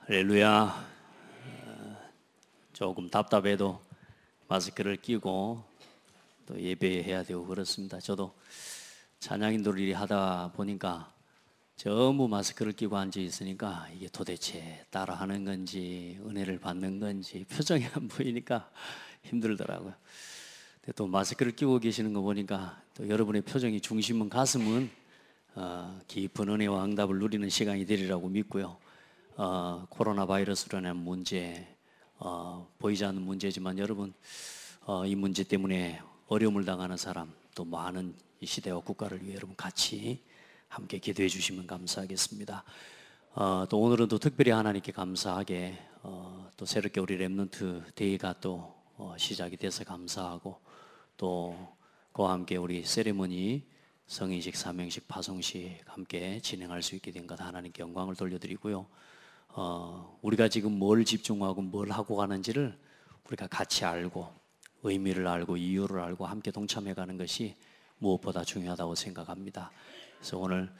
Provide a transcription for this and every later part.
할렐루야. 조금 답답해도 마스크를 끼고 또 예배해야 되고 그렇습니다. 저도 찬양인도를 하다 보니까 전부 마스크를 끼고 앉아 있으니까 이게 도대체 따라하는 건지 은혜를 받는 건지 표정이 안 보이니까 힘들더라고요. 근데 또 마스크를 끼고 계시는 거 보니까 또 여러분의 표정이 중심은 가슴은 깊은 은혜와 응답을 누리는 시간이 되리라고 믿고요. 코로나 바이러스로 인한 문제, 보이지 않는 문제지만 여러분 이 문제 때문에 어려움을 당하는 사람, 또 많은 이 시대와 국가를 위해 여러분 같이 함께 기도해 주시면 감사하겠습니다. 또 오늘은 또 특별히 하나님께 감사하게 또 새롭게 우리 렘넌트 데이가 또 시작이 돼서 감사하고, 또 그와 함께 우리 세레머니 성인식, 사명식, 파송식 함께 진행할 수 있게 된 것 하나님께 영광을 돌려드리고요. 우리가 지금 뭘 집중하고 뭘 하고 가는지를 우리가 같이 알고 의미를 알고 이유를 알고 함께 동참해 가는 것이 무엇보다 중요하다고 생각합니다. 그래서 오늘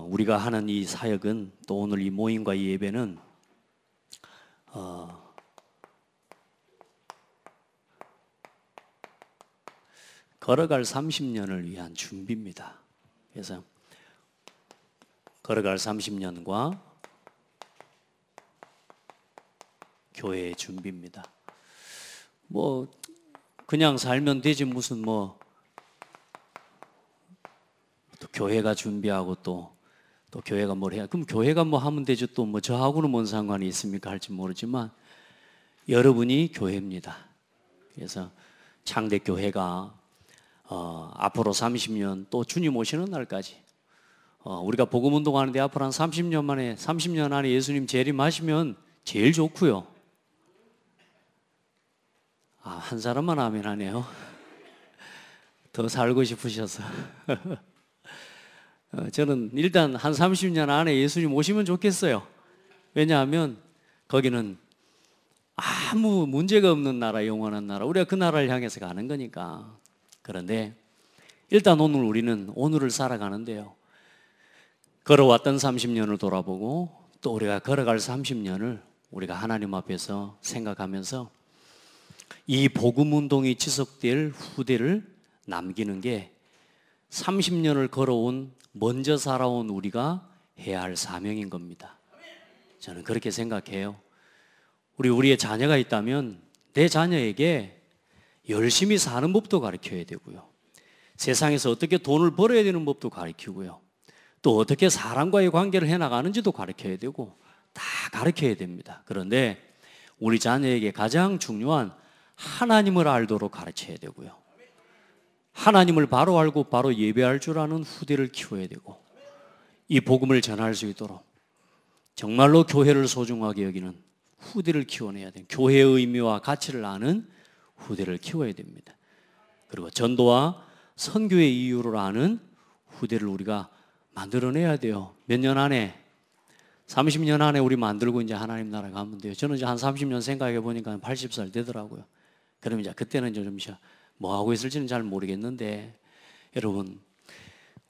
우리가 하는 이 사역은, 또 오늘 이 모임과 이 예배는 걸어갈 30년을 위한 준비입니다. 그래서 걸어갈 30년과 교회의 준비입니다. 뭐 그냥 살면 되지 무슨 또 교회가 준비하고 또 교회가 뭘 해야, 그럼 교회가 뭐 하면 되죠. 또 뭐 저하고는 뭔 상관이 있습니까 할지 모르지만 여러분이 교회입니다. 그래서 창대교회가 앞으로 30년 또 주님 오시는 날까지 우리가 복음 운동하는데 앞으로 한 30년 안에 예수님 재림하시면 제일 좋고요. 한 사람만 아멘 하네요. 더 살고 싶으셔서. 저는 일단 한 30년 안에 예수님 오시면 좋겠어요. 왜냐하면 거기는 아무 문제가 없는 나라, 영원한 나라, 우리가 그 나라를 향해서 가는 거니까. 그런데 일단 오늘 우리는 오늘을 살아가는데요, 걸어왔던 30년을 돌아보고 또 우리가 걸어갈 30년을 우리가 하나님 앞에서 생각하면서 이 복음 운동이 지속될 후대를 남기는 게 30년을 걸어온, 먼저 살아온 우리가 해야 할 사명인 겁니다. 저는 그렇게 생각해요. 우리의 자녀가 있다면 내 자녀에게 열심히 사는 법도 가르쳐야 되고요, 세상에서 어떻게 돈을 벌어야 되는 법도 가르치고요, 또 어떻게 사람과의 관계를 해나가는지도 가르쳐야 되고 다 가르쳐야 됩니다. 그런데 우리 자녀에게 가장 중요한 하나님을 알도록 가르쳐야 되고요, 하나님을 바로 알고 바로 예배할 줄 아는 후대를 키워야 되고, 이 복음을 전할 수 있도록 정말로 교회를 소중하게 여기는 후대를 키워내야 돼요. 교회의 의미와 가치를 아는 후대를 키워야 됩니다. 그리고 전도와 선교의 이유를 아는 후대를 우리가 만들어내야 돼요. 몇 년 안에, 30년 안에 우리 만들고 이제 하나님 나라 가면 돼요. 저는 이제 한 30년 생각해 보니까 80살 되더라고요. 그럼 이제 그때는 좀 뭐 하고 있을지는 잘 모르겠는데, 여러분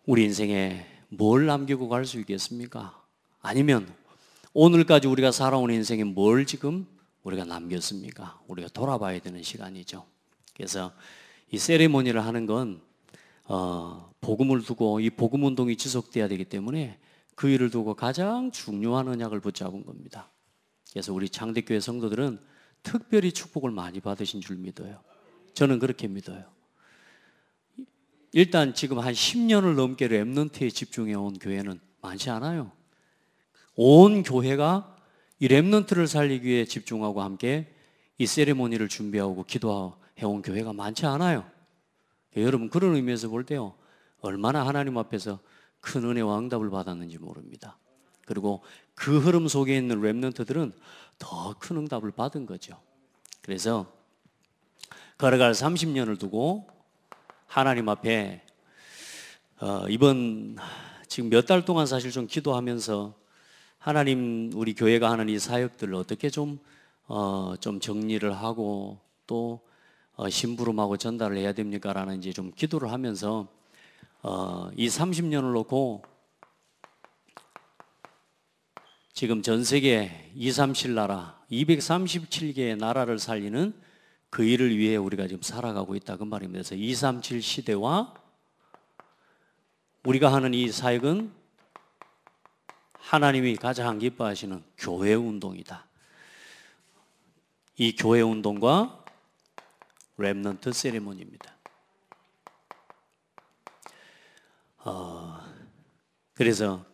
우리 인생에 뭘 남기고 갈 수 있겠습니까? 아니면 오늘까지 우리가 살아온 인생에 뭘 지금 우리가 남겼습니까? 우리가 돌아봐야 되는 시간이죠. 그래서 이 세레모니를 하는 건 복음을 두고 이 복음 운동이 지속돼야 되기 때문에 그 일을 두고 가장 중요한 언약을 붙잡은 겁니다. 그래서 우리 창대교회 성도들은 특별히 축복을 많이 받으신 줄 믿어요. 저는 그렇게 믿어요. 일단 지금 한 10년을 넘게 렘넌트에 집중해 온 교회는 많지 않아요. 온 교회가 이 렘넌트를 살리기 위해 집중하고 함께 이 세레모니를 준비하고 기도해 온 교회가 많지 않아요. 여러분, 그런 의미에서 볼 때요, 얼마나 하나님 앞에서 큰 은혜와 응답을 받았는지 모릅니다. 그리고 그 흐름 속에 있는 렘넌트들은 더 큰 응답을 받은 거죠. 그래서 걸어갈 30년을 두고 하나님 앞에 이번 지금 몇 달 동안 사실 좀 기도하면서 하나님, 우리 교회가 하는 이 사역들을 어떻게 좀 정리를 하고 또 심부름하고 전달을 해야 됩니까? 라는 이제 좀 기도를 하면서 이 30년을 놓고 지금 전 세계 237 나라, 237개의 나라를 살리는 그 일을 위해 우리가 지금 살아가고 있다 그 말입니다. 그래서 237 시대와 우리가 하는 이 사역은 하나님이 가장 기뻐하시는 교회 운동이다. 이 교회 운동과 렘넌트 세리머니입니다. 그래서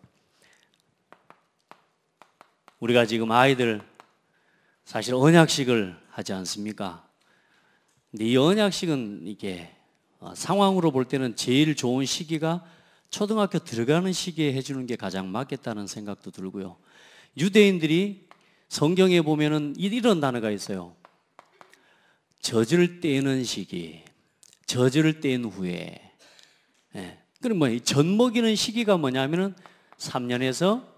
우리가 지금 아이들 사실 언약식을 하지 않습니까? 근데 이 언약식은 이게 상황으로 볼 때는 제일 좋은 시기가 초등학교 들어가는 시기에 해주는 게 가장 맞겠다는 생각도 들고요. 유대인들이 성경에 보면은 이런 단어가 있어요. 젖을 떼는 시기, 젖을 뗀 후에. 예. 그럼 젖 먹이는 시기가 뭐냐면은 3년에서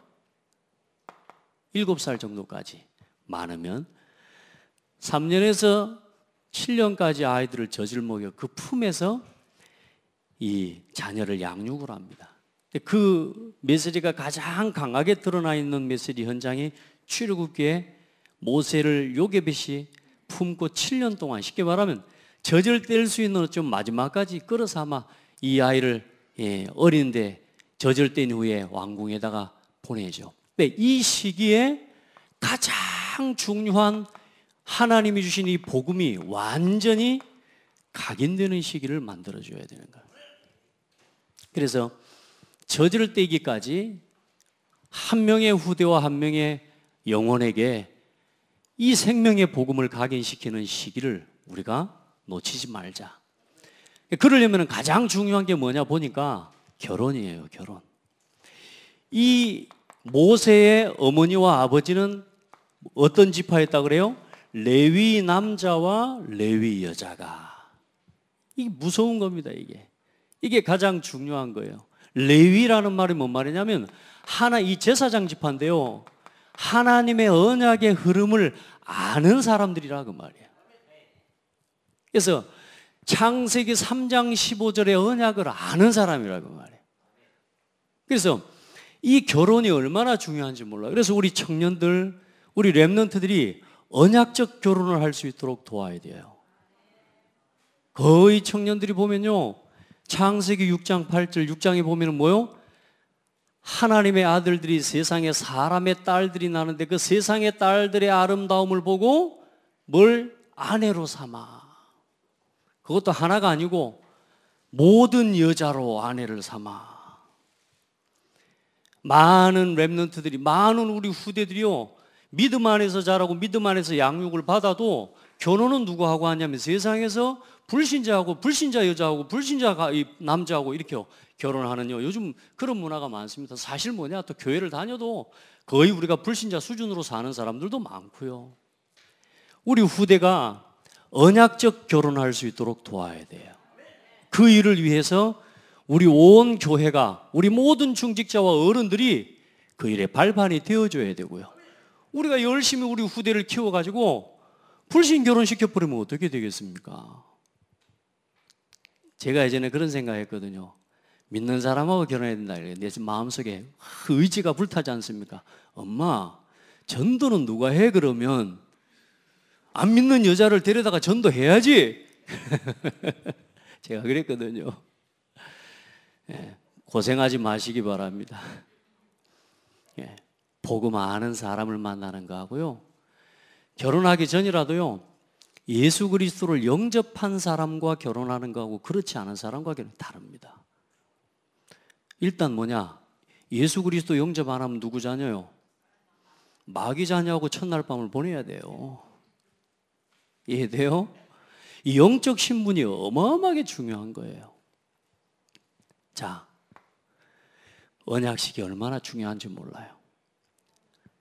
7살 정도까지, 많으면 3년에서 7년까지 아이들을 젖을 먹여 그 품에서 이 자녀를 양육을 합니다. 그 메시지가 가장 강하게 드러나 있는 메시지 현장이 출애굽기에 모세를 요게벳이 품고 7년 동안, 쉽게 말하면 젖을 뗄 수 있는 좀 마지막까지 끌어삼아 이 아이를 어린데 젖을 뗀 후에 왕궁에다가 보내죠. 근데 이 시기에 가장 중요한 하나님이 주신 이 복음이 완전히 각인되는 시기를 만들어줘야 되는 거예요. 그래서 젖을 떼기까지 한 명의 후대와 한 명의 영혼에게 이 생명의 복음을 각인시키는 시기를 우리가 놓치지 말자. 그러려면 가장 중요한 게 뭐냐 보니까 결혼이에요. 결혼. 이 모세의 어머니와 아버지는 어떤 지파였다 그래요? 레위 남자와 레위 여자가. 이게 무서운 겁니다. 이게 가장 중요한 거예요. 레위라는 말이 뭔 말이냐면 이 제사장 지파인데요, 하나님의 언약의 흐름을 아는 사람들이라 그 말이에요. 그래서 창세기 3장 15절의 언약을 아는 사람이라고 말이에요. 그래서 이 결혼이 얼마나 중요한지 몰라요. 그래서 우리 청년들, 우리 렘넌트들이 언약적 결혼을 할 수 있도록 도와야 돼요. 거의 청년들이 보면요, 창세기 6장 8절 6장에 보면 뭐요? 하나님의 아들들이 세상에 사람의 딸들이 나는데 그 세상의 딸들의 아름다움을 보고 뭘 아내로 삼아. 그것도 하나가 아니고 모든 여자로 아내를 삼아. 많은 렘넌트들이, 많은 우리 후대들이요, 믿음 안에서 자라고 믿음 안에서 양육을 받아도 결혼은 누구 하고 하냐면 세상에서 불신자하고 불신자 여자하고 불신자 남자하고 이렇게 결혼하는요, 요즘 그런 문화가 많습니다. 사실 뭐냐, 또 교회를 다녀도 거의 우리가 불신자 수준으로 사는 사람들도 많고요. 우리 후대가 언약적 결혼할 수 있도록 도와야 돼요. 그 일을 위해서 우리 온 교회가, 우리 모든 중직자와 어른들이 그 일에 발판이 되어줘야 되고요. 우리가 열심히 우리 후대를 키워가지고 불신 결혼시켜버리면 어떻게 되겠습니까? 제가 예전에 그런 생각했거든요. 믿는 사람하고 결혼해야 된다. 내 마음속에 그 의지가 불타지 않습니까? 엄마, 전도는 누가 해? 그러면 안 믿는 여자를 데려다가 전도해야지. 제가 그랬거든요. 고생하지 마시기 바랍니다. 복음 아는 사람을 만나는 거하고요, 결혼하기 전이라도요, 예수 그리스도를 영접한 사람과 결혼하는 거하고 그렇지 않은 사람과 결혼이 다릅니다. 일단 뭐냐, 예수 그리스도 영접 안 하면 누구 자녀요? 마귀 자녀하고 첫날 밤을 보내야 돼요. 이해돼요? 이 영적 신분이 어마어마하게 중요한 거예요. 자, 언약식이 얼마나 중요한지 몰라요.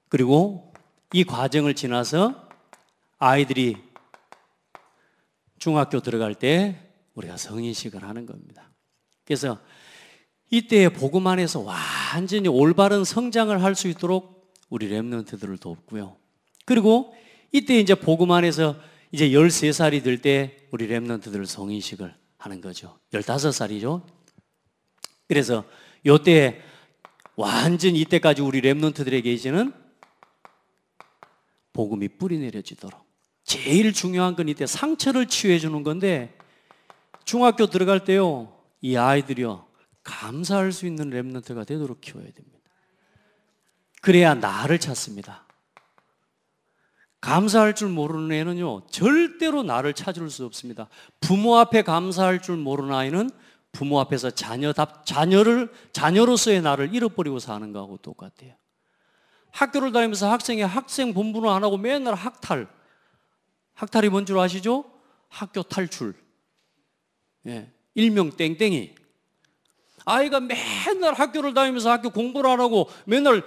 그리고 이 과정을 지나서 아이들이 중학교 들어갈 때 우리가 성인식을 하는 겁니다. 그래서 이때의 복음 안에서 완전히 올바른 성장을 할 수 있도록 우리 렘넌트들을 돕고요. 그리고 이때 이제 복음 안에서 이제 13살이 될 때 우리 렘넌트들 성인식을 하는 거죠. 15살이죠. 그래서 이때 완전 이때까지 우리 렘넌트들에게 이제는 복음이 뿌리 내려지도록. 제일 중요한 건 이때 상처를 치유해 주는 건데, 중학교 들어갈 때요, 이 아이들이요, 감사할 수 있는 렘넌트가 되도록 키워야 됩니다. 그래야 나를 찾습니다. 감사할 줄 모르는 애는요, 절대로 나를 찾을 수 없습니다. 부모 앞에 감사할 줄 모르는 아이는 부모 앞에서 자녀로서의 나를 잃어버리고 사는 거하고 똑같아요. 학교를 다니면서 학생이 학생 본분을 안 하고 맨날 학탈이 뭔 줄 아시죠? 학교 탈출. 예, 일명 땡땡이. 아이가 맨날 학교를 다니면서 학교 공부를 안 하고 맨날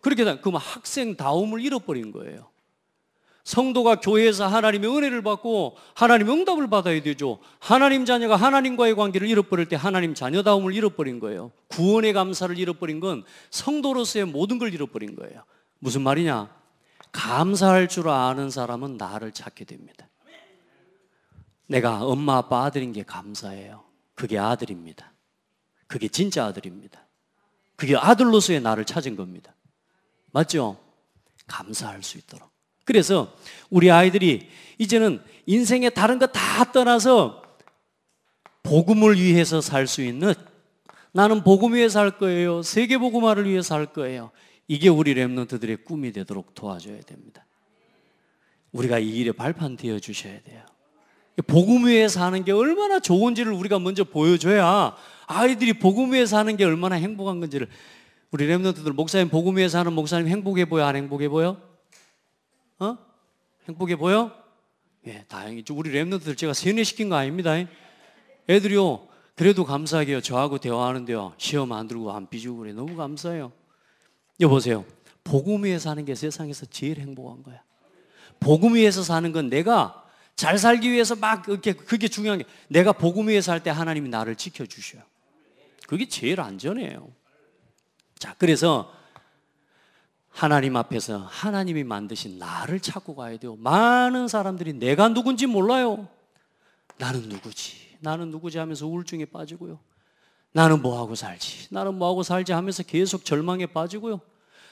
그렇게 그러면 학생다움을 잃어버린 거예요. 성도가 교회에서 하나님의 은혜를 받고 하나님의 응답을 받아야 되죠. 하나님 자녀가 하나님과의 관계를 잃어버릴 때 하나님 자녀다움을 잃어버린 거예요. 구원의 감사를 잃어버린 건 성도로서의 모든 걸 잃어버린 거예요. 무슨 말이냐? 감사할 줄 아는 사람은 나를 찾게 됩니다. 내가 엄마 아빠 아들인 게 감사해요. 그게 아들입니다. 그게 진짜 아들입니다. 그게 아들로서의 나를 찾은 겁니다. 맞죠? 감사할 수 있도록. 그래서 우리 아이들이 이제는 인생의 다른 거 다 떠나서 복음을 위해서 살 수 있는, 나는 복음 위해서 살 거예요, 세계 복음화를 위해서 살 거예요, 이게 우리 렘넌트들의 꿈이 되도록 도와줘야 됩니다. 우리가 이 일에 발판 되어 주셔야 돼요. 복음 위해서 사는 게 얼마나 좋은지를 우리가 먼저 보여줘야 아이들이 복음 위해서 사는 게 얼마나 행복한 건지를. 우리 렘넌트들, 목사님 복음 위해서 사는 목사님 행복해 보여, 안 행복해 보여? 행복해 보여? 예, 다행이죠. 우리 렘넌트들 제가 세뇌시킨 거 아닙니다. 애들이요, 그래도 감사하게요, 저하고 대화하는데요, 시험 안 들고 안 삐지고 그래. 너무 감사해요. 여보세요, 복음 위에서 사는 게 세상에서 제일 행복한 거야. 복음 위에서 사는 건 내가 잘 살기 위해서 막 그게 중요한 게, 내가 복음 위에서 살 때 하나님이 나를 지켜주셔요. 그게 제일 안전해요. 자, 그래서 하나님 앞에서 하나님이 만드신 나를 찾고 가야 돼요. 많은 사람들이 내가 누군지 몰라요. 나는 누구지 하면서 우울증에 빠지고요. 나는 뭐하고 살지 하면서 계속 절망에 빠지고요.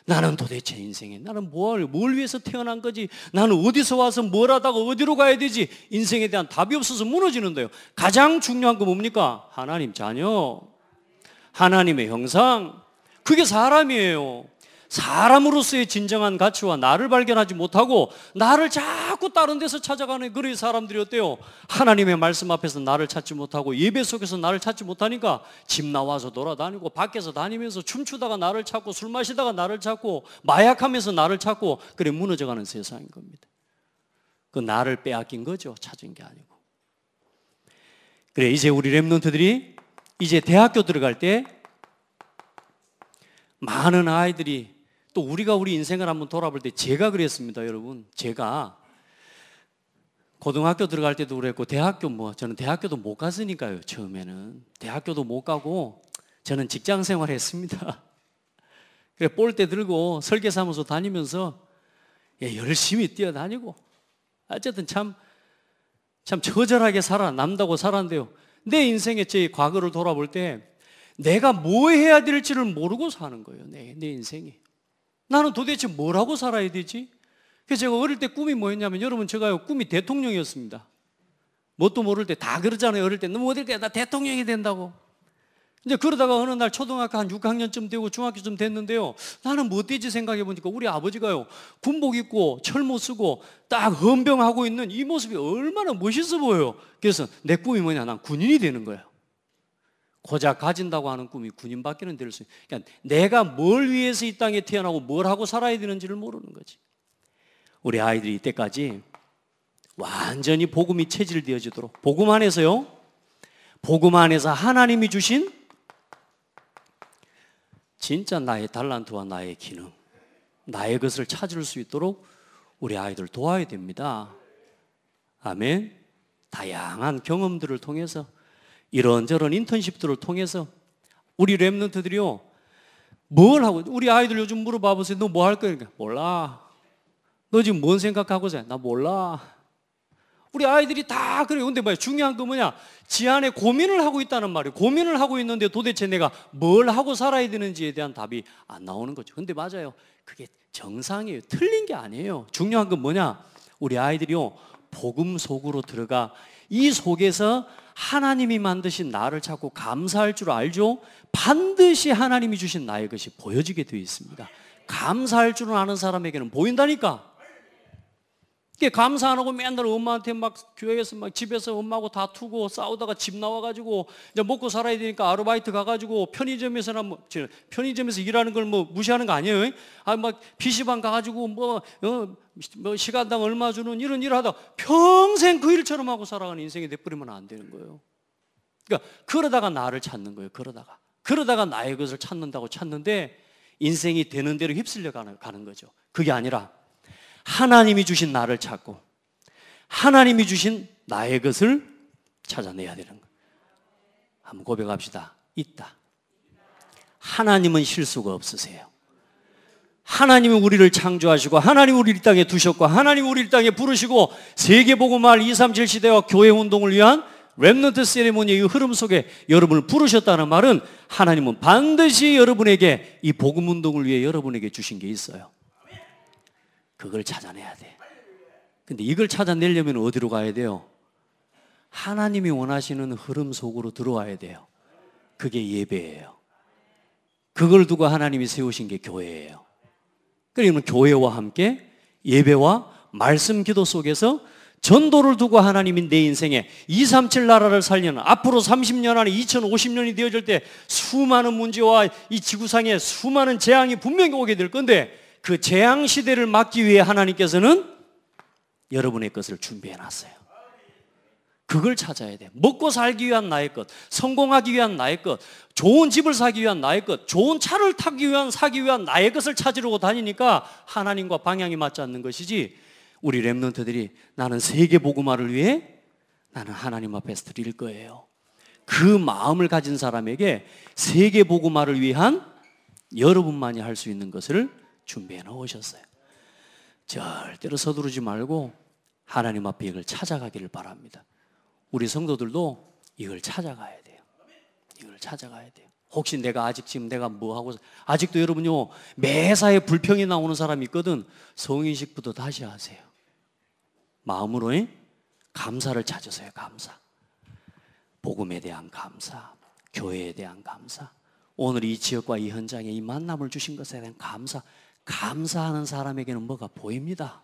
나는 도대체 인생에 나는 뭘 위해서 태어난 거지, 나는 어디서 와서 뭘 하다가 어디로 가야 되지, 인생에 대한 답이 없어서 무너지는데요. 가장 중요한 거 뭡니까? 하나님 자녀, 하나님의 형상. 그게 사람이에요. 사람으로서의 진정한 가치와 나를 발견하지 못하고 나를 자꾸 다른 데서 찾아가는 그런 사람들이 어때요? 하나님의 말씀 앞에서 나를 찾지 못하고 예배 속에서 나를 찾지 못하니까 집 나와서 돌아다니고 밖에서 다니면서 춤추다가 나를 찾고 술 마시다가 나를 찾고 마약하면서 나를 찾고, 그래 무너져가는 세상인 겁니다. 그 나를 빼앗긴 거죠, 찾은 게 아니고. 그래, 이제 우리 렘넌트들이 이제 대학교 들어갈 때 많은 아이들이, 또 우리가 우리 인생을 한번 돌아볼 때, 제가 그랬습니다, 여러분. 제가 고등학교 들어갈 때도 그랬고, 저는 대학교도 못 갔으니까요. 처음에는 대학교도 못 가고 저는 직장 생활 했습니다. 그래, 볼대 들고 설계사무소 다니면서 열심히 뛰어다니고, 어쨌든 참 처절하게 남다고 살았는데요. 내 인생의 제 과거를 돌아볼 때 내가 뭐 해야 될지를 모르고 사는 거예요. 내 인생이. 나는 도대체 뭘 하고 살아야 되지? 그래서 제가 어릴 때 꿈이 뭐였냐면, 여러분, 제가요, 꿈이 대통령이었습니다. 뭣도 모를 때 다 그러잖아요. 어릴 때 너무 어릴 때 나 대통령이 된다고. 이제 그러다가 어느 날 초등학교 한 6학년쯤 되고 중학교쯤 됐는데요, 나는 뭐 되지 생각해 보니까 우리 아버지가요, 군복 입고 철모 쓰고 딱 헌병하고 있는 이 모습이 얼마나 멋있어 보여요. 그래서 내 꿈이 뭐냐, 난 군인이 되는 거예요. 고작 가진다고 하는 꿈이 군인밖에는 될 수 있어요. 그러니까 내가 뭘 위해서 이 땅에 태어나고 뭘 하고 살아야 되는지를 모르는 거지. 우리 아이들이 이때까지 완전히 복음이 체질되어지도록, 복음 안에서요, 복음 안에서 하나님이 주신 진짜 나의 달란트와 나의 기능, 나의 것을 찾을 수 있도록 우리 아이들 도와야 됩니다. 아멘. 다양한 경험들을 통해서, 이런저런 인턴십들을 통해서 우리 렘넌트들이요, 뭘 하고, 우리 아이들 요즘 물어봐 보세요. 너 뭐 할 거야? 그러니까 몰라. 너 지금 뭔 생각하고 있어? 나 몰라. 우리 아이들이 다 그래요. 근데 뭐야? 중요한 거 뭐냐? 지 안에 고민을 하고 있다는 말이에요. 고민을 하고 있는데 도대체 내가 뭘 하고 살아야 되는지에 대한 답이 안 나오는 거죠. 근데 맞아요. 그게 정상이에요. 틀린 게 아니에요. 중요한 건 뭐냐? 우리 아이들이요, 복음 속으로 들어가 이 속에서 하나님이 만드신 나를 찾고 감사할 줄 알죠? 반드시 하나님이 주신 나의 것이 보여지게 되어 있습니다. 감사할 줄은 아는 사람에게는 보인다니까. 이게 감사 안 하고 맨날 엄마한테 막 교회에서 막 집에서 엄마하고 다투고 싸우다가 집 나와가지고 이제 먹고 살아야 되니까 아르바이트 가가지고 편의점에서나 뭐 편의점에서 일하는 걸 뭐 무시하는 거 아니에요? 아 막 PC방 가가지고 뭐 시간당 얼마 주는 이런 일을 하다 평생 그 일처럼 하고 살아가는 인생이 돼버리면 안 되는 거예요. 그러니까 그러다가 나를 찾는 거예요. 그러다가 나의 것을 찾는다고 찾는데 인생이 되는 대로 휩쓸려 가는 거죠. 그게 아니라 하나님이 주신 나를 찾고 하나님이 주신 나의 것을 찾아내야 되는 거예요. 한번 고백합시다. 있다. 하나님은 실수가 없으세요. 하나님은 우리를 창조하시고 하나님은 우리를 이 땅에 두셨고 하나님은 우리를 이 땅에 부르시고 세계복음화 237 시대와 교회운동을 위한 렘넌트 세리머니의 흐름 속에 여러분을 부르셨다는 말은 하나님은 반드시 여러분에게 이 복음운동을 위해 여러분에게 주신 게 있어요. 그걸 찾아내야 돼. 근데 이걸 찾아내려면 어디로 가야 돼요? 하나님이 원하시는 흐름 속으로 들어와야 돼요. 그게 예배예요. 그걸 두고 하나님이 세우신 게 교회예요. 그러면 교회와 함께 예배와 말씀 기도 속에서 전도를 두고 하나님이 내 인생에 237 나라를 살려는 앞으로 30년 안에 2050년이 되어질 때 수많은 문제와 이 지구상에 수많은 재앙이 분명히 오게 될 건데 그 재앙 시대를 막기 위해 하나님께서는 여러분의 것을 준비해 놨어요. 그걸 찾아야 돼. 먹고 살기 위한 나의 것, 성공하기 위한 나의 것, 좋은 집을 사기 위한 나의 것, 좋은 차를 사기 위한 나의 것을 찾으려고 다니니까 하나님과 방향이 맞지 않는 것이지, 우리 렘넌트들이 나는 세계 복음화를 위해 나는 하나님 앞에서 드릴 거예요. 그 마음을 가진 사람에게 세계 복음화를 위한 여러분만이 할 수 있는 것을 준비해 놓으셨어요. 절대로 서두르지 말고 하나님 앞에 이걸 찾아가기를 바랍니다. 우리 성도들도 이걸 찾아가야 돼요. 이걸 찾아가야 돼요. 혹시 내가 아직 지금 내가 뭐 하고, 아직도 여러분요 매사에 불평이 나오는 사람이 있거든. 성인식부터 다시 하세요. 마음으로 감사를 찾으세요. 감사. 복음에 대한 감사, 교회에 대한 감사, 오늘 이 지역과 이 현장에 이 만남을 주신 것에 대한 감사. 감사하는 사람에게는 뭐가 보입니다.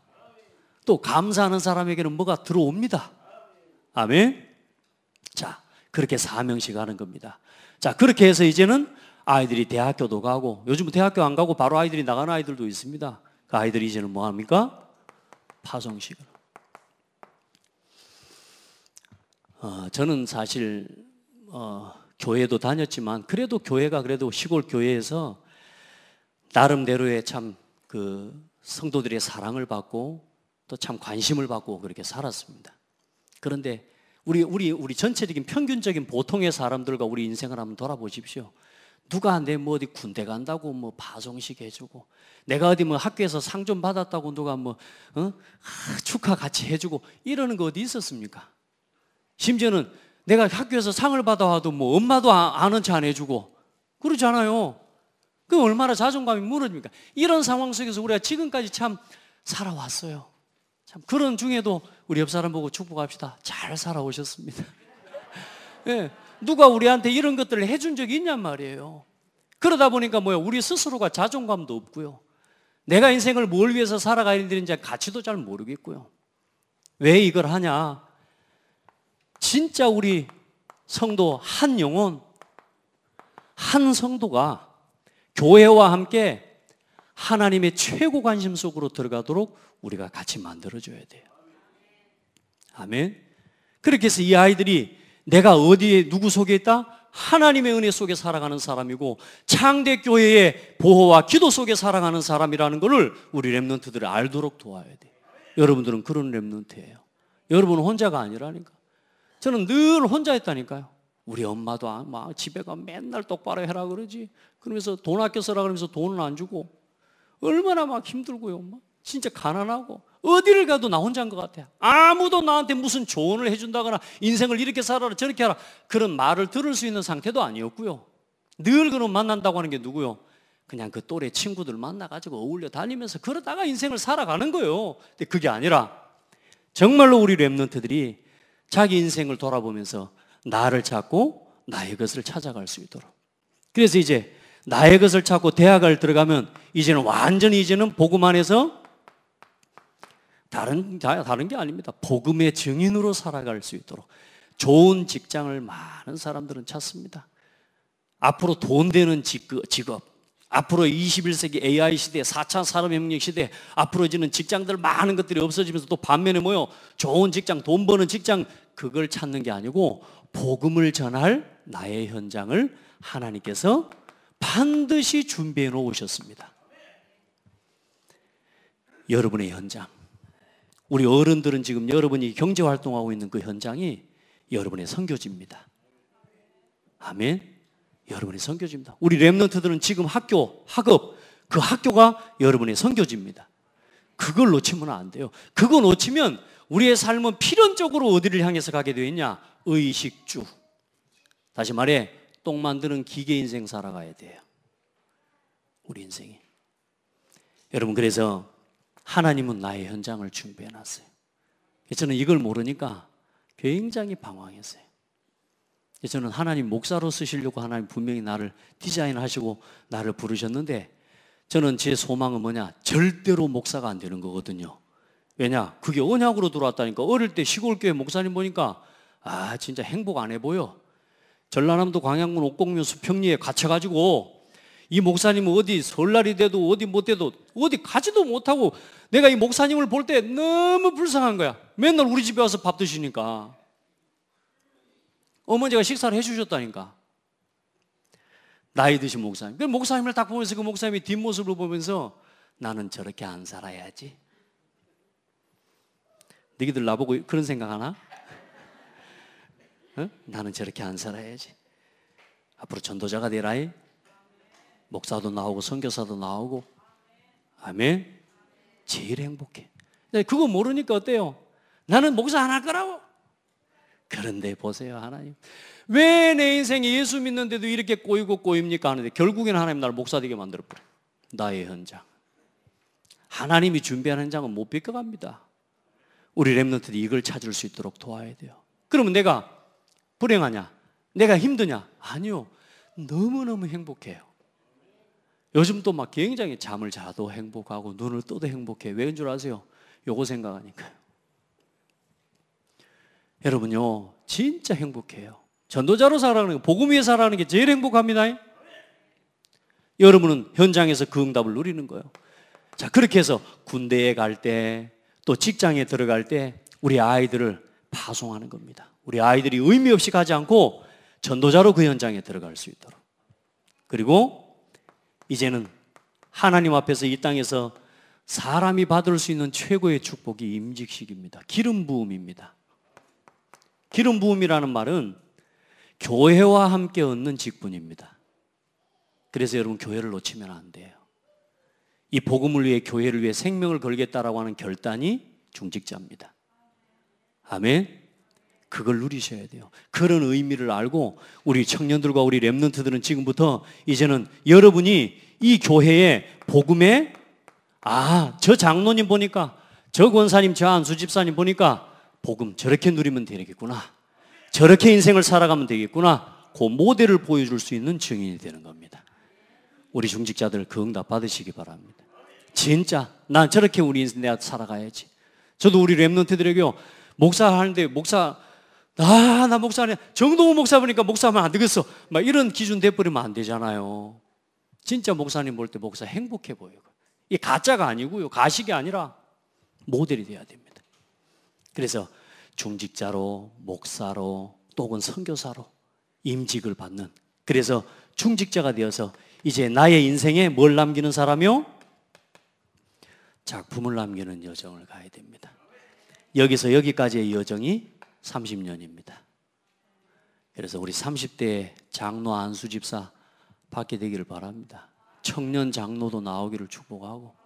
또 감사하는 사람에게는 뭐가 들어옵니다. 아멘. 자, 그렇게 사명식 하는 겁니다. 자, 그렇게 해서 이제는 아이들이 대학교도 가고, 요즘은 대학교 안 가고 바로 아이들이 나가는 아이들도 있습니다. 그 아이들이 이제는 뭐 합니까? 파송식을. 저는 사실 교회도 다녔지만 그래도 교회가 그래도 시골 교회에서 나름대로의 참 그 성도들의 사랑을 받고 또 참 관심을 받고 그렇게 살았습니다. 그런데 우리 전체적인 평균적인 보통의 사람들과 우리 인생을 한번 돌아보십시오. 누가 내 뭐 어디 군대 간다고 뭐 파송식 해주고, 내가 어디 뭐 학교에서 상 좀 받았다고 누가 뭐 축하 같이 해주고 이러는 거 어디 있었습니까? 심지어는 내가 학교에서 상을 받아와도 뭐 엄마도 아는 체 안 해주고 그러잖아요. 그 얼마나 자존감이 무너집니까? 이런 상황 속에서 우리가 지금까지 참 살아왔어요. 참 그런 중에도 우리 옆 사람 보고 축복합시다. 잘 살아오셨습니다. 네, 누가 우리한테 이런 것들을 해준 적이 있냔 말이에요. 그러다 보니까 뭐야, 우리 스스로가 자존감도 없고요. 내가 인생을 뭘 위해서 살아가야 되는지 가치도 잘 모르겠고요. 왜 이걸 하냐? 진짜 우리 성도 한 영혼, 한 성도가 교회와 함께 하나님의 최고 관심 속으로 들어가도록 우리가 같이 만들어줘야 돼요. 아멘. 그렇게 해서 이 아이들이 내가 어디에 누구 속에 있다? 하나님의 은혜 속에 살아가는 사람이고 창대교회의 보호와 기도 속에 살아가는 사람이라는 것을 우리 렘넌트들을 알도록 도와야 돼요. 여러분들은 그런 렘넌트예요. 여러분은 혼자가 아니라니까. 저는 늘 혼자 했다니까요. 우리 엄마도 막 집에 가 맨날 똑바로 해라 그러지. 그러면서 돈 아껴 써라 그러면서 돈은 안 주고 얼마나 막 힘들고요. 막 진짜 가난하고 어디를 가도 나 혼자인 것 같아요. 아무도 나한테 무슨 조언을 해준다거나 인생을 이렇게 살아라 저렇게 하라 그런 말을 들을 수 있는 상태도 아니었고요. 늘 그런 만난다고 하는 게 누구요? 그냥 그 또래 친구들 만나가지고 어울려 다니면서 그러다가 인생을 살아가는 거예요. 근데 그게 아니라 정말로 우리 렘넌트들이 자기 인생을 돌아보면서 나를 찾고 나의 것을 찾아갈 수 있도록. 그래서 이제 나의 것을 찾고 대학을 들어가면 이제는 완전히 이제는 복음 안에서 다른 게 아닙니다. 복음의 증인으로 살아갈 수 있도록 좋은 직장을 많은 사람들은 찾습니다. 앞으로 돈 되는 직업, 앞으로 21세기 AI 시대, 4차 산업혁명 시대, 앞으로 이제는 직장들 많은 것들이 없어지면서 또 반면에 뭐요? 좋은 직장, 돈 버는 직장, 그걸 찾는 게 아니고 복음을 전할 나의 현장을 하나님께서 반드시 준비해 놓으셨습니다. 여러분의 현장. 우리 어른들은 지금 여러분이 경제활동하고 있는 그 현장이 여러분의 선교지입니다. 아멘. 여러분의 선교지입니다. 우리 렘넌트들은 지금 학업, 그 학교가 여러분의 선교지입니다. 그걸 놓치면 안 돼요. 그거 놓치면 우리의 삶은 필연적으로 어디를 향해서 가게 되어 있냐? 의식주. 다시 말해 똥 만드는 기계 인생 살아가야 돼요. 우리 인생이. 여러분 그래서 하나님은 나의 현장을 준비해 놨어요. 저는 이걸 모르니까 굉장히 방황했어요. 저는 하나님 목사로 쓰시려고 하나님 분명히 나를 디자인하시고 나를 부르셨는데 저는 제 소망은 뭐냐? 절대로 목사가 안 되는 거거든요. 왜냐? 그게 언약으로 들어왔다니까. 어릴 때 시골교회 목사님 보니까 진짜 행복 안 해 보여. 전라남도 광양군 옥곡면 수평리에 갇혀가지고 이 목사님은 어디 설날이 돼도 어디 못 돼도 어디 가지도 못하고 내가 이 목사님을 볼 때 너무 불쌍한 거야. 맨날 우리 집에 와서 밥 드시니까. 어머니가 식사를 해주셨다니까. 나이 드신 목사님. 그 목사님을 딱 보면서 그 목사님의 뒷모습을 보면서 나는 저렇게 안 살아야지. 너희들 나보고 그런 생각 하나? 어? 나는 저렇게 안 살아야지. 앞으로 전도자가 되라이. 목사도 나오고 선교사도 나오고. 아멘. 제일 행복해. 그거 모르니까 어때요? 나는 목사 안 할 거라고. 그런데 보세요, 하나님. 왜 내 인생에 예수 믿는데도 이렇게 꼬이고 꼬입니까? 하는데 결국에는 하나님 나를 목사 되게 만들어버려. 나의 현장. 하나님이 준비한 현장은 못 비껴갑니다. 우리 렘넌트들이 이걸 찾을 수 있도록 도와야 돼요. 그러면 내가 불행하냐? 내가 힘드냐? 아니요. 너무너무 행복해요. 요즘 또 막 굉장히 잠을 자도 행복하고 눈을 떠도 행복해. 왜인 줄 아세요? 요거 생각하니까요. 여러분요, 진짜 행복해요. 전도자로 살아가는 게, 복음 위에 살아가는 게 제일 행복합니다. 여러분은 현장에서 그 응답을 누리는 거예요. 자, 그렇게 해서 군대에 갈 때, 또 직장에 들어갈 때 우리 아이들을 파송하는 겁니다. 우리 아이들이 의미 없이 가지 않고 전도자로 그 현장에 들어갈 수 있도록. 그리고 이제는 하나님 앞에서 이 땅에서 사람이 받을 수 있는 최고의 축복이 임직식입니다. 기름 부음입니다. 기름 부음이라는 말은 교회와 함께 얻는 직분입니다. 그래서 여러분 교회를 놓치면 안 돼요. 이 복음을 위해 교회를 위해 생명을 걸겠다라고 하는 결단이 중직자입니다. 아멘. 그걸 누리셔야 돼요. 그런 의미를 알고 우리 청년들과 우리 렘넌트들은 지금부터 이제는 여러분이 이 교회의 복음에 저 장로님 보니까 저 권사님 저 안수 집사님 보니까 복음 저렇게 누리면 되겠구나. 저렇게 인생을 살아가면 되겠구나. 그 모델을 보여줄 수 있는 증인이 되는 겁니다. 우리 중직자들 그 응답 받으시기 바랍니다. 진짜 난 저렇게 우리 인생 내가 살아가야지. 저도 우리 렘넌트들에게요. 목사 하는데 나 목사 아니야. 정동훈 목사 보니까 목사하면 안 되겠어. 막 이런 기준 돼버리면 안 되잖아요. 진짜 목사님 볼 때 목사 행복해 보여요. 이게 가짜가 아니고요. 가식이 아니라 모델이 돼야 됩니다. 그래서 중직자로, 목사로, 또 혹은 선교사로 임직을 받는, 그래서 중직자가 되어서 이제 나의 인생에 뭘 남기는 사람이요? 작품을 남기는 여정을 가야 됩니다. 여기서 여기까지의 여정이 30년입니다. 그래서 우리 30대 장로 안수 집사 받게 되기를 바랍니다. 청년 장로도 나오기를 축복하고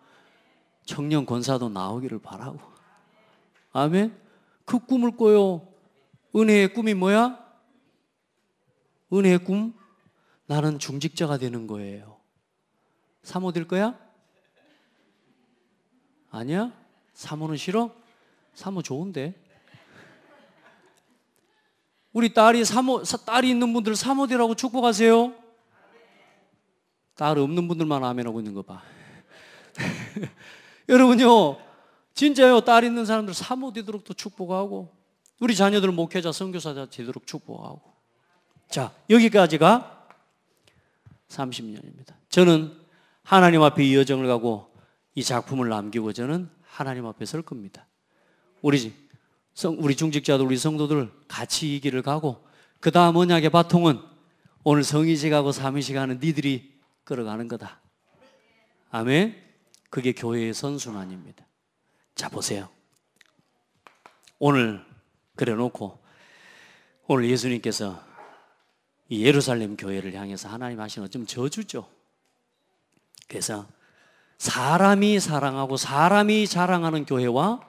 청년 권사도 나오기를 바라고. 아멘. 그 꿈을 꿔요. 은혜의 꿈이 뭐야? 은혜의 꿈? 나는 중직자가 되는 거예요. 사모 될 거야? 아니야? 사모는 싫어? 사모 좋은데. 우리 딸이 있는 분들 사모 되라고 축복하세요. 딸 없는 분들만 아멘하고 있는 거 봐. 여러분요, 진짜요, 딸 있는 사람들 사모 되도록 또 축복하고, 우리 자녀들 목회자, 선교사자 되도록 축복하고. 자, 여기까지가 30년입니다. 저는 하나님 앞에 이 여정을 가고 이 작품을 남기고 저는 하나님 앞에 설 겁니다. 우리 중직자들, 우리 성도들 같이 이 길을 가고, 그 다음 언약의 바통은 오늘 성의식하고 삼위식하는 니들이 끌어가는 거다. 아멘. 그게 교회의 선순환입니다. 자, 보세요. 오늘 그래 놓고 오늘 예수님께서 이 예루살렘 교회를 향해서 하나님 하신 어쩜 저주죠. 그래서 사람이 사랑하고 사람이 자랑하는 교회와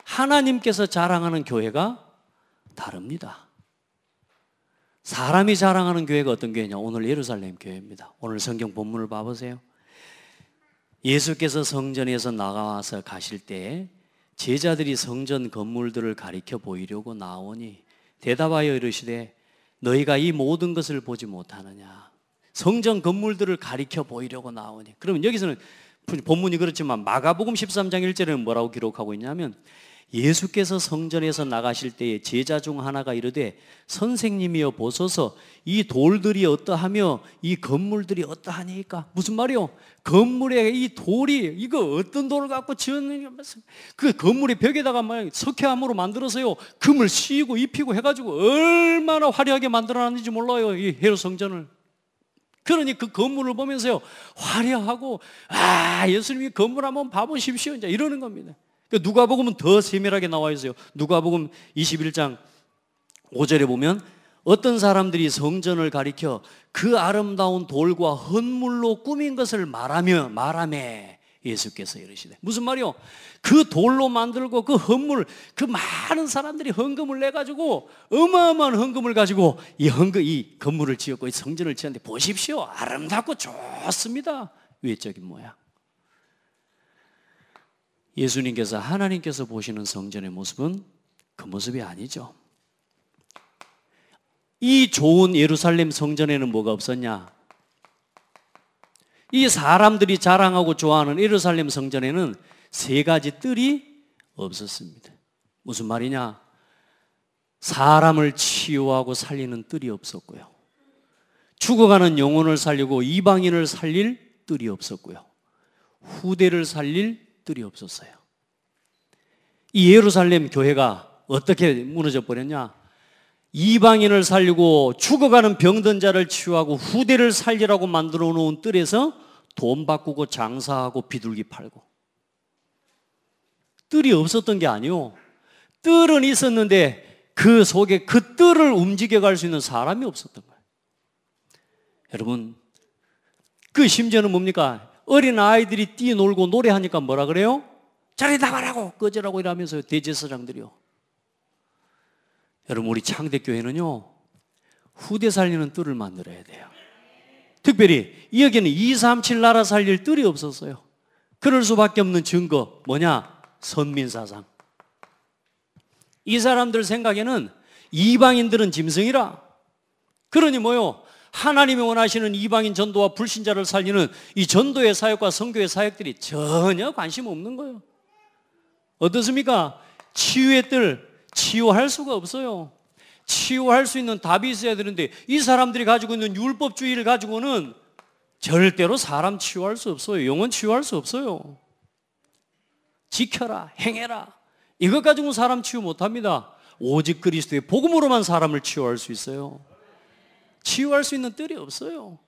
하나님께서 자랑하는 교회가 다릅니다. 사람이 자랑하는 교회가 어떤 교회냐? 오늘 예루살렘 교회입니다. 오늘 성경 본문을 봐보세요. 예수께서 성전에서 나가와서 가실 때 제자들이 성전 건물들을 가리켜 보이려고 나오니 대답하여 이르시되 너희가 이 모든 것을 보지 못하느냐? 성전 건물들을 가리켜 보이려고 나오니. 그러면 여기서는 본문이 그렇지만 마가복음 13장 1절에는 뭐라고 기록하고 있냐면 예수께서 성전에서 나가실 때에 제자 중 하나가 이르되 선생님이여 보소서 이 돌들이 어떠하며 이 건물들이 어떠하니까. 무슨 말이요? 건물에 이 돌이 이거 어떤 돌을 갖고 지었느냐. 그 건물의 벽에다가 막 석회암으로 만들어서요 금을 씌우고 입히고 해가지고 얼마나 화려하게 만들어놨는지 몰라요, 이 헤롯 성전을. 그러니 그 건물을 보면서요 화려하고 예수님이 건물 한번 봐보십시오 이제 이러는 겁니다. 누가복음은 더 세밀하게 나와 있어요. 누가복음 21장 5절에 보면 어떤 사람들이 성전을 가리켜 그 아름다운 돌과 헌물로 꾸민 것을 말하매 예수께서 이르시되. 무슨 말이요? 그 돌로 만들고 그 헌물, 그 많은 사람들이 헌금을 내가지고 어마어마한 헌금을 가지고 이 건물을 지었고 이 성전을 지었는데 보십시오, 아름답고 좋습니다. 외적인 모양. 예수님께서, 하나님께서 보시는 성전의 모습은 그 모습이 아니죠. 이 좋은 예루살렘 성전에는 뭐가 없었냐? 이 사람들이 자랑하고 좋아하는 예루살렘 성전에는 세 가지 뜰이 없었습니다. 무슨 말이냐? 사람을 치유하고 살리는 뜰이 없었고요, 죽어가는 영혼을 살리고 이방인을 살릴 뜰이 없었고요, 후대를 살릴 뜰이 없었어요. 이 예루살렘 교회가 어떻게 무너져 버렸냐? 이방인을 살리고 죽어가는 병든 자를 치유하고 후대를 살리라고 만들어 놓은 뜰에서 돈 바꾸고 장사하고 비둘기 팔고. 뜰이 없었던 게 아니요, 뜰은 있었는데 그 속에 그 뜰을 움직여 갈 수 있는 사람이 없었던 거예요. 여러분, 그 심지어는 뭡니까? 어린 아이들이 뛰놀고 노래하니까 뭐라 그래요? 저리 나가라고 꺼지라고 이러면서 대제사장들이요. 여러분, 우리 창대교회는요 후대 살리는 뜰을 만들어야 돼요. 특별히 여기는 237 나라 살릴 뜰이 없었어요. 그럴 수밖에 없는 증거 뭐냐? 선민사상. 이 사람들 생각에는 이방인들은 짐승이라. 그러니 뭐요? 하나님이 원하시는 이방인 전도와 불신자를 살리는 이 전도의 사역과 선교의 사역들이 전혀 관심 없는 거예요. 어떻습니까? 치유의 뜰, 치유할 수가 없어요. 치유할 수 있는 답이 있어야 되는데 이 사람들이 가지고 있는 율법주의를 가지고는 절대로 사람 치유할 수 없어요. 영혼 치유할 수 없어요. 지켜라, 행해라, 이것 가지고는 사람 치유 못합니다. 오직 그리스도의 복음으로만 사람을 치유할 수 있어요. 치유할 수 있는 뜰이 없어요.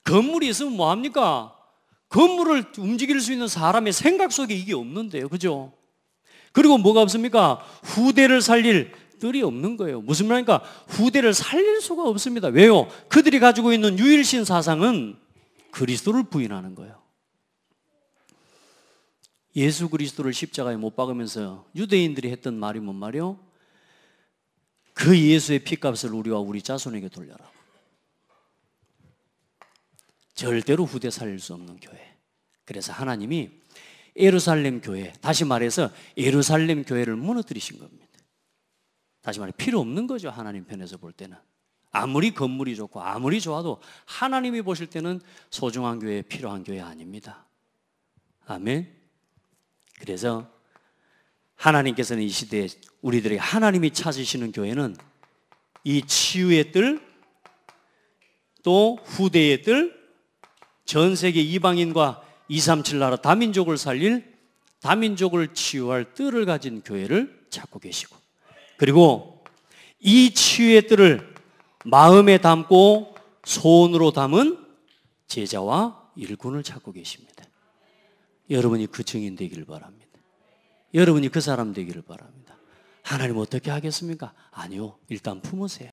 건물이 있으면 뭐합니까? 건물을 움직일 수 있는 사람의 생각 속에 이게 없는데요, 그죠? 그리고 뭐가 없습니까? 후대를 살릴 뜰이 없는 거예요. 무슨 말입니까? 후대를 살릴 수가 없습니다. 왜요? 그들이 가지고 있는 유일신 사상은 그리스도를 부인하는 거예요. 예수 그리스도를 십자가에 못 박으면서 유대인들이 했던 말이 뭔 말이요? 그 예수의 피값을 우리와 우리 자손에게 돌려라. 절대로 후대 살릴 수 없는 교회. 그래서 하나님이 예루살렘 교회, 다시 말해서 예루살렘 교회를 무너뜨리신 겁니다. 다시 말해 필요 없는 거죠. 하나님 편에서 볼 때는. 아무리 건물이 좋고 아무리 좋아도 하나님이 보실 때는 소중한 교회, 필요한 교회 아닙니다. 아멘. 그래서 하나님께서는 이 시대에 우리들에게 하나님이 찾으시는 교회는 이 치유의 뜰, 또 후대의 뜰, 전 세계 이방인과 237 나라 다민족을 살릴, 다민족을 치유할 뜰을 가진 교회를 찾고 계시고, 그리고 이 치유의 뜰을 마음에 담고 손으로 담은 제자와 일꾼을 찾고 계십니다. 여러분이 그 증인 되기를 바랍니다. 여러분이 그 사람 되기를 바랍니다. 하나님 어떻게 하겠습니까? 아니요, 일단 품으세요.